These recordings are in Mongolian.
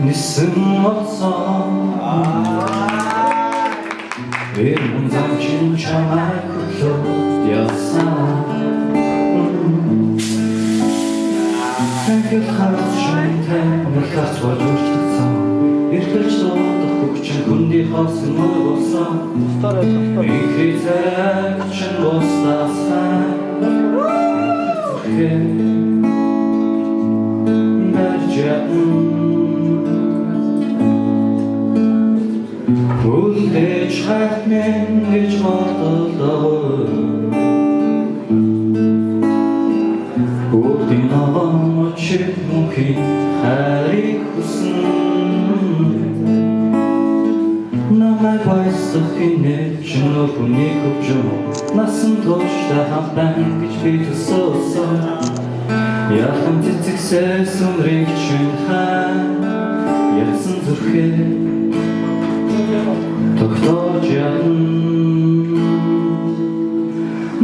нисэн болсон эргэн замчин чамайг хөтлөөд явсан Хангил харц шинтэй нэг харц болж үлдсэн эргэлж дуудах хөгжин хүндий хоосон мөр болсон Ихий цаг чин бостасан Үлдээж хайт мен гэж бодолдоо Бүгдийн аван чиг мөнхийн хайрыг хүсэн Намайг баясах хинэ чин өхөнийг хөвжөө Насан туршдаа хамтан гэж би төсөөсөн Яхан цэцэгсээ сүнрийг чин хаан Ялсан зүрхээ тогтоож ядна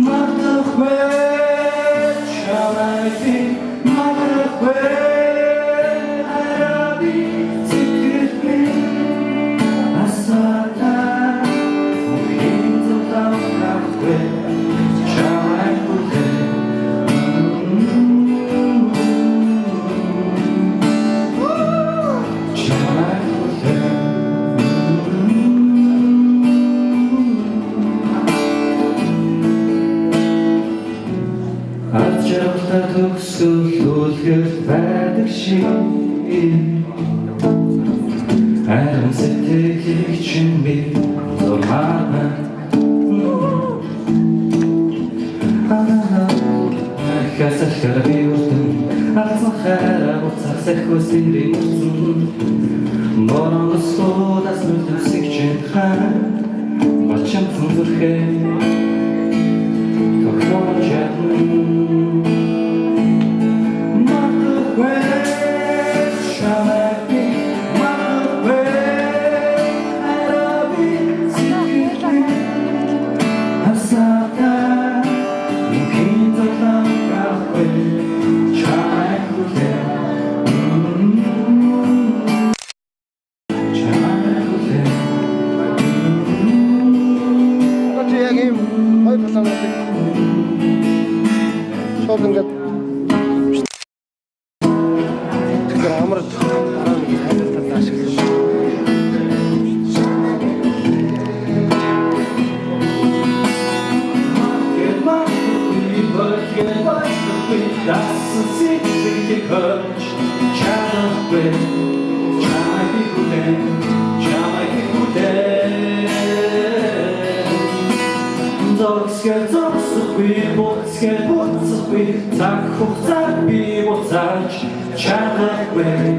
Мартахгүй чамайг мартахгүй хараби цэцэггүй асаата мөнхийн зовлонгүй чамайг бүлээ Ажралтай төгсгөл үлгэрт байдаг шиг Харин сэтгэлийг чин би зурмаана Хасалхар би үрдэн Алцсан хайраа буцах сэхүү сэрийн үрдэн Боронгос худас нүлтэмсэг чин хаан Бачамсан зүрхээ тогтоож ядна Так хугацаа би буцааж чамайг хүлээн